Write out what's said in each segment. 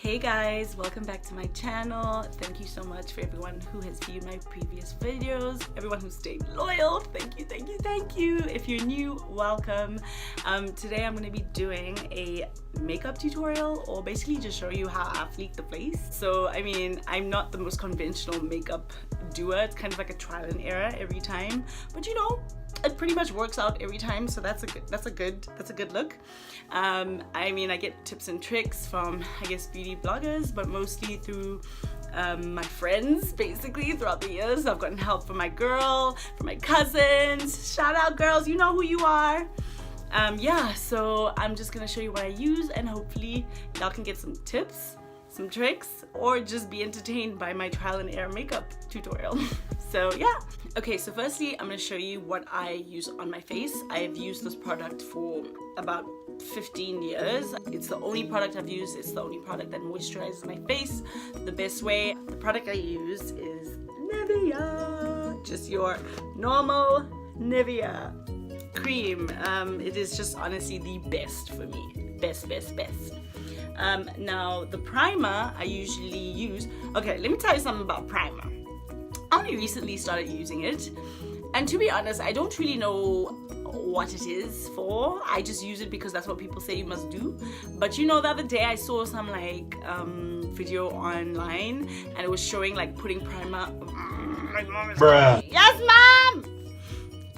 Hey guys, welcome back to my channel. Thank you so much for everyone who has viewed my previous videos, everyone who stayed loyal. Thank you, thank you, thank you. If you're new, welcome. Today I'm going to be doing a makeup tutorial, or basically just show you how I fleek the place. So I mean, I'm not the most conventional makeup doer. It's kind of like a trial and error every time, but you know, it pretty much works out every time, so that's a good look. I mean, I get tips and tricks from, I guess, beauty bloggers, but mostly through my friends. Basically throughout the years I've gotten help from my girl, from my cousins. Shout out girls, you know who you are. Yeah, so I'm just gonna show you what I use, and hopefully y'all can get some tips, some tricks, or just be entertained by my trial and error makeup tutorial. So yeah. Okay, so firstly I'm going to show you what I use on my face. I've used this product for about 15 years. It's the only product I've used. It's the only product that moisturizes my face the best way. The product I use is Nivea. Just your normal Nivea cream. It is just honestly the best for me. Best. Now the primer I usually use. Okay, let me tell you something about primer. I only recently started using it, and to be honest, I don't really know what it is for. I just use it because that's what people say you must do. But you know, the other day I saw some like video online, and it was showing like putting primer. My mom is calling me. Yes, mom.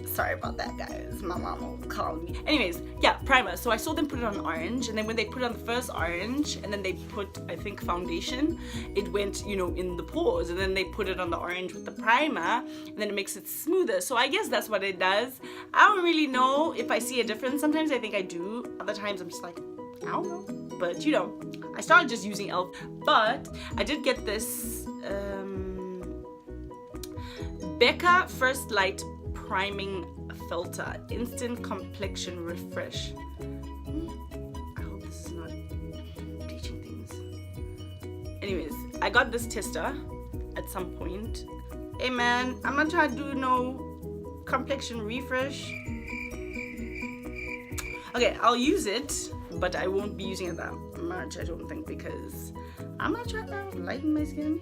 Sorry about that, guys. My mom will call me. Anyways, yeah, primer. So I saw them put it on orange, and then when they put it on the first orange, and then they put, I think, foundation, it went, you know, in the pores, and then they put it on the orange with the primer, and then it makes it smoother. So I guess that's what it does. I don't really know if I see a difference. Sometimes I think I do. Other times I'm just like, I don't know. But you know, I started just using e.l.f. But I did get this Becca First Light Priming Filter Instant Complexion Refresh. I hope this is not teaching things. Anyways, I got this tester at some point. Hey man, I'm not trying to do no complexion refresh. Okay, I'll use it, but I won't be using it that much, I don't think, because I'm not trying to lighten my skin.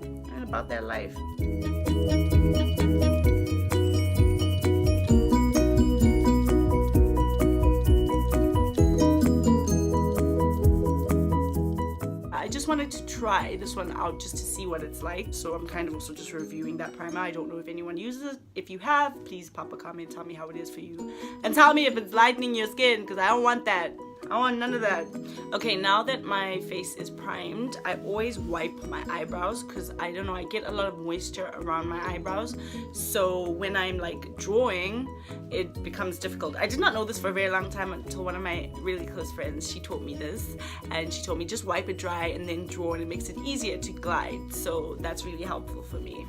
And about their life. Wanted to try this one out just to see what it's like, so I'm kind of also just reviewing that primer. I don't know if anyone uses it. If you have, please pop a comment, tell me how it is for you, and tell me if it's lightening your skin, because I don't want that. I want none of that. Okay, now that my face is primed, I always wipe my eyebrows, because I don't know, I get a lot of moisture around my eyebrows, so when I'm like drawing, it becomes difficult. I did not know this for a very long time until one of my really close friends, she told me this, and she told me just wipe it dry and then draw, and it makes it easier to glide. So that's really helpful for me.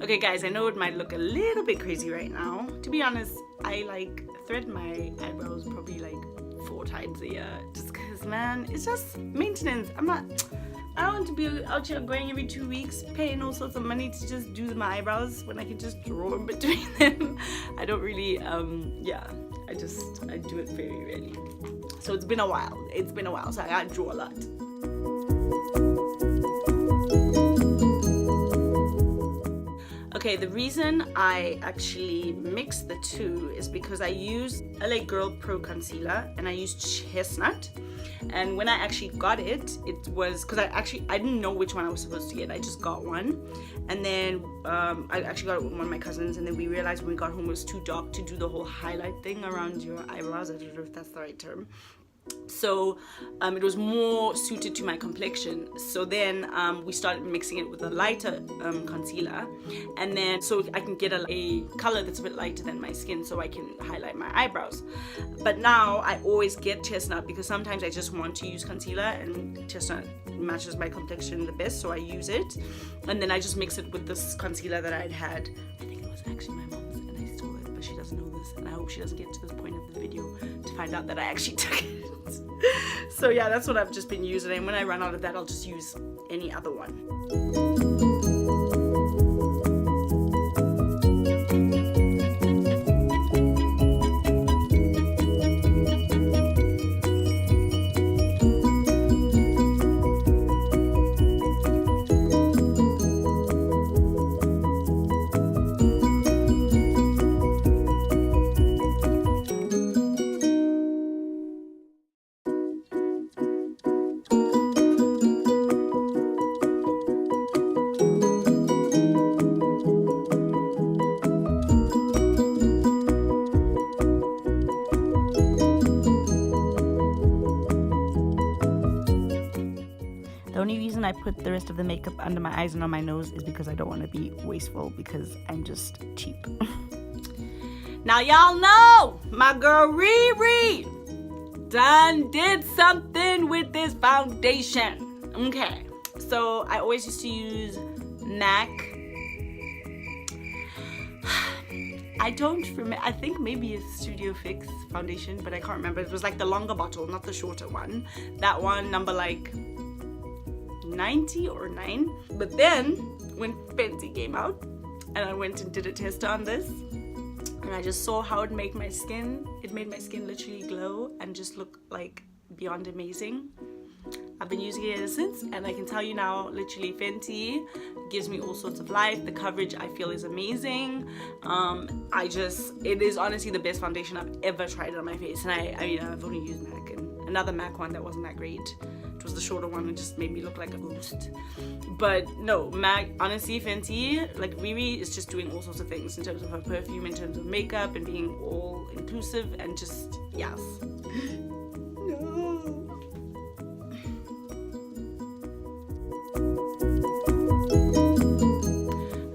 Okay guys, I know it might look a little bit crazy right now. To be honest, I like thread my eyebrows probably like 4 times a year, just because, man, it's just maintenance. I don't want to be out here going every 2 weeks paying all sorts of money to just do my eyebrows when I can just draw in between them. I don't really yeah, I do it very rarely. So it's been a while, so I gotta draw a lot. Okay, the reason I actually mix the two is because I used LA Girl Pro Concealer and I used Chestnut. And when I actually got it, it was because I didn't know which one I was supposed to get. I just got one, and then I actually got it with one of my cousins, and then we realized when we got home it was too dark to do the whole highlight thing around your eyebrows. I don't know if that's the right term. So it was more suited to my complexion. So then we started mixing it with a lighter concealer, and then so I can get a color that's a bit lighter than my skin, so I can highlight my eyebrows. But now I always get chestnut because sometimes I just want to use concealer, and chestnut matches my complexion the best, so I use it. And then I just mix it with this concealer that I'd had. I think it was actually my mom's, and I stole it, but she doesn't know this, and I hope she doesn't get to this point of the video to find out that I actually took it. So yeah, that's what I've just been using, and when I run out of that, I'll just use any other one. The only reason I put the rest of the makeup under my eyes and on my nose is because I don't want to be wasteful, because I'm just cheap. Now y'all know my girl Riri done did something with this foundation. Okay, so I always used to use MAC. I don't remember, I think maybe it's Studio Fix foundation, but I can't remember. It was like the longer bottle, not the shorter one. That one, number like 90 or 9. But then when Fenty came out and I went and did a test on this, and I just saw how it made my skin literally glow and just look like beyond amazing. I've been using it ever since, and I can tell you now, literally Fenty gives me all sorts of life. The coverage I feel is amazing. It is honestly the best foundation I've ever tried on my face. And I mean, I've only used MAC, and another MAC one that wasn't that great. It was the shorter one, it just made me look like a ghost. But no, MAC, honestly, Fenty, like Riri is just doing all sorts of things in terms of her perfume, in terms of makeup, and being all inclusive, and just, yes. No.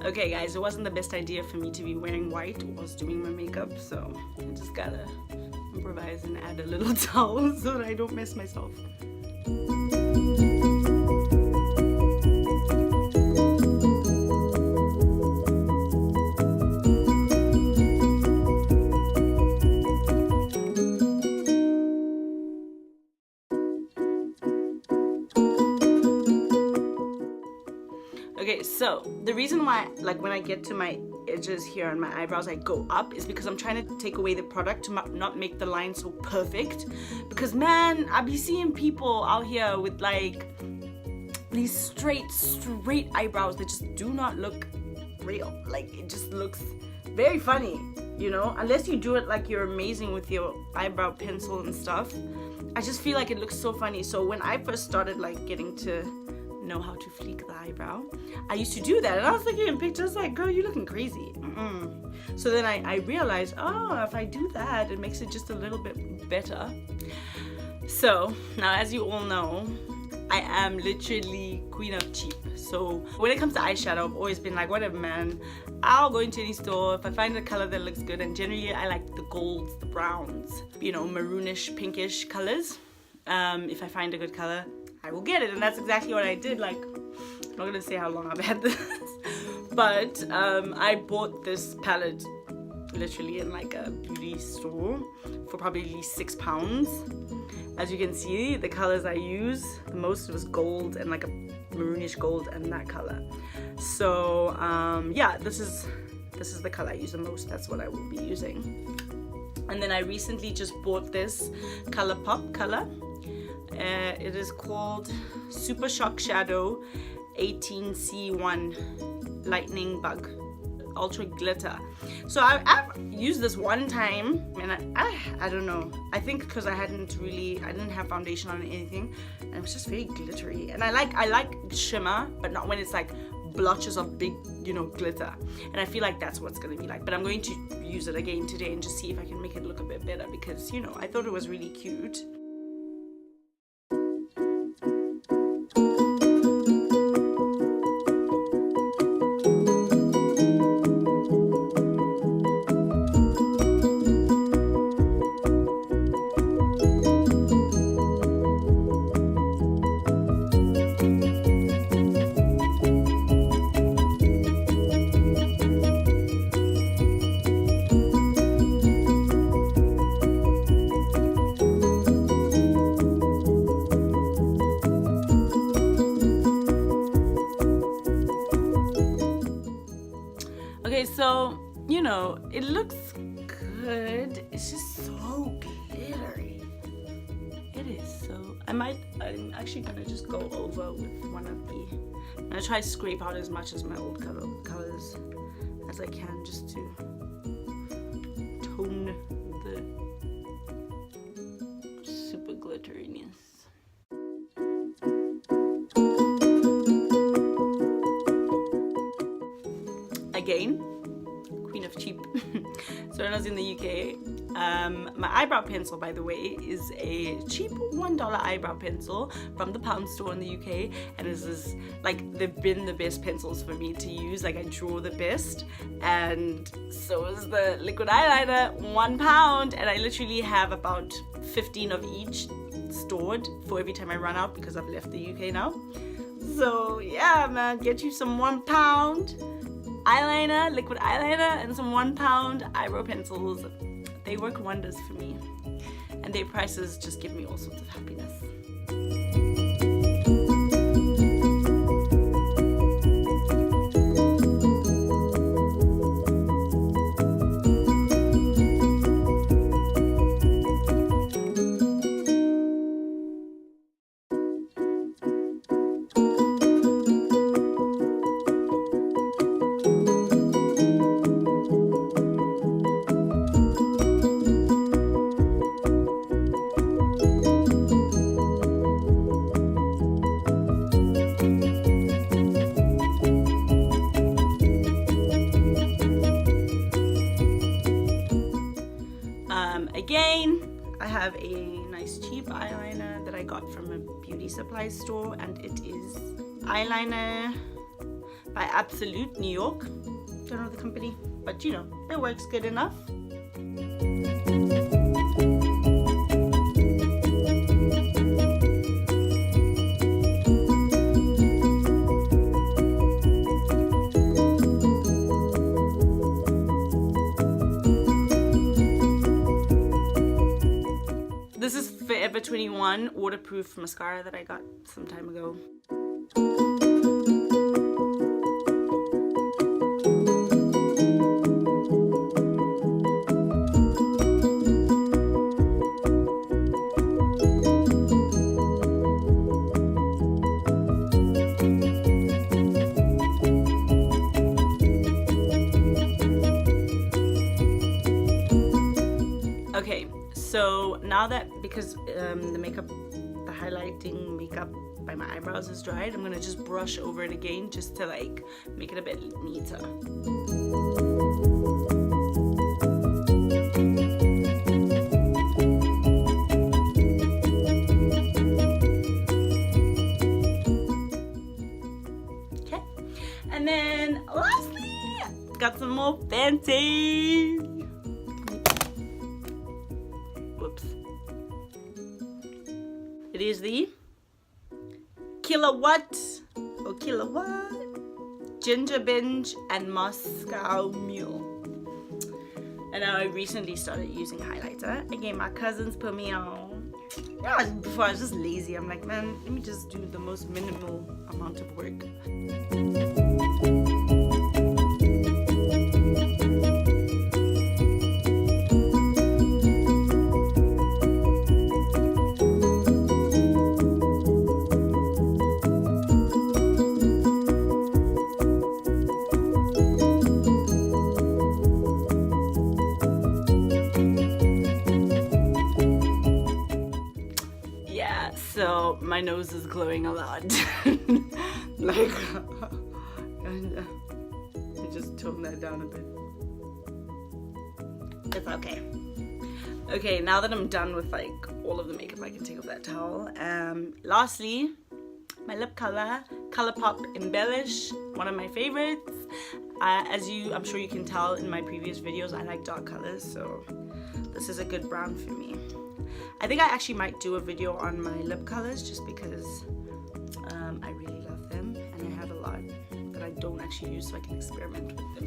Okay guys, it wasn't the best idea for me to be wearing white whilst doing my makeup, so I just gotta improvise and add a little towel so that I don't mess myself. Okay, so the reason why, like, when I get to my edges here on my eyebrows I go up is because I'm trying to take away the product to not make the line so perfect. Because man, I be seeing people out here with like these straight eyebrows that just do not look real. Like, it just looks very funny, you know, unless you do it like you're amazing with your eyebrow pencil and stuff. I just feel like it looks so funny. So when I first started like getting to know how to fleek the eyebrow, I used to do that, and I was looking at pictures like, girl, you're looking crazy. So then I realized, oh, if I do that, it makes it just a little bit better. So now, as you all know, I am literally queen of cheap. So when it comes to eyeshadow, I've always been like, whatever man, I'll go into any store if I find a color that looks good, and generally I like the golds, the browns, you know, maroonish, pinkish colors. If I find a good color, I will get it, and that's exactly what I did. Like, I'm not gonna say how long I've had this, but I bought this palette literally in like a beauty store for probably at least £6. As you can see, the colors I use the most was gold and like a maroonish gold and that color. So yeah, this is the color I use the most. That's what I will be using. And then I recently just bought this Colourpop color. It is called Super Shock Shadow 18C1 Lightning Bug Ultra Glitter. So I've used this one time, and I don't know, I think because I didn't have foundation on anything, and it was just very glittery. And I like shimmer, but not when it's like blotches of big, you know, glitter. And I feel like that's what's gonna be like. But I'm going to use it again today and just see if I can make it look a bit better, because, you know, I thought it was really cute. So it looks good. It's just so glittery. It is so. I'm actually gonna just go over with one of the. I'm gonna try to scrape out as much as my old colors as I can, just to tone the super glitteriness. Again, queen of cheap. So when I was in the UK, my eyebrow pencil, by the way, is a cheap $1 eyebrow pencil from the Pound store in the UK, and this is like, they've been the best pencils for me to use. Like, I draw the best, and so is the liquid eyeliner, £1, and I literally have about 15 of each stored for every time I run out, because I've left the UK now. So yeah, man, get you some £1 eyeliner, liquid eyeliner, and some £1 eyebrow pencils. They work wonders for me, and their prices just give me all sorts of happiness. Again, I have a nice cheap eyeliner that I got from a beauty supply store, and it is eyeliner by Absolute New York. Don't know the company, but you know, it works good enough. This is Forever 21 waterproof mascara that I got some time ago. Okay, so now that, because the highlighting makeup by my eyebrows is dried, I'm gonna just brush over it again, just to like make it a bit neater. Okay, and then lastly, got some more Fenty. It is the Kilowatt Ginger Binge and Moscow Mule. And I recently started using highlighter. Again, my cousins put me on. Yeah, before I was just lazy. I'm like, man, let me just do the most minimal amount of work. So my nose is glowing a lot. Like, I just tone that down a bit. It's okay. Okay, now that I'm done with like all of the makeup, I can take off that towel. Lastly, my lip color, Colourpop Embellish, one of my favorites. I'm sure you can tell in my previous videos, I like dark colors, so this is a good brown for me. I think I actually might do a video on my lip colors, just because I really love them, and I have a lot that I don't actually use, so I can experiment with them.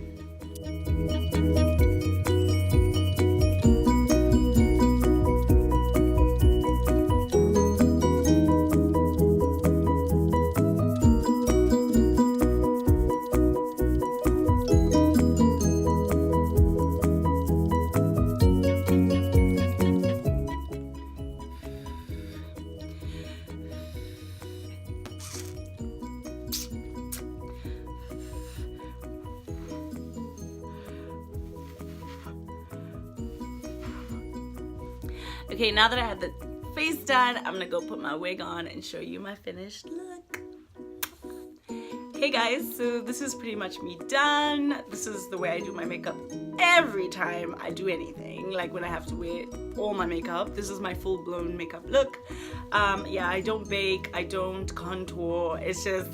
Okay, now that I have the face done, I'm gonna go put my wig on and show you my finished look. Hey guys, so this is pretty much me done. This is the way I do my makeup every time I do anything, like when I have to wear all my makeup. This is my full-blown makeup look. Yeah, I don't bake, I don't contour. It's just,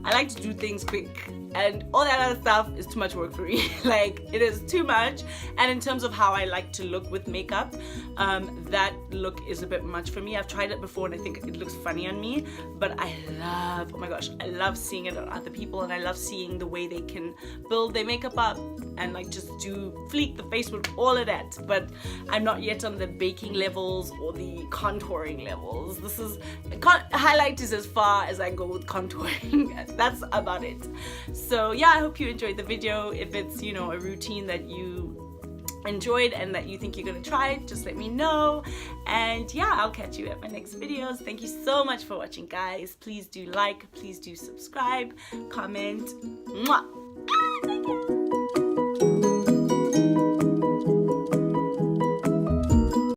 I like to do things quick, and all that other stuff is too much work for me. Like, it is too much. And in terms of how I like to look with makeup, that look is a bit much for me. I've tried it before and I think it looks funny on me, but I love, oh my gosh, I love seeing it on other people, and I love seeing the way they can build their makeup up and like just fleek the face with all of that. But I'm not yet on the baking levels or the contouring levels. This is, highlight is as far as I go with contouring. That's about it. So yeah, I hope you enjoyed the video. If it's, you know, a routine that you enjoyed and that you think you're gonna try, just let me know. And yeah, I'll catch you at my next videos. Thank you so much for watching, guys. Please do like, please do subscribe, comment. Mwah! Ah, thank you.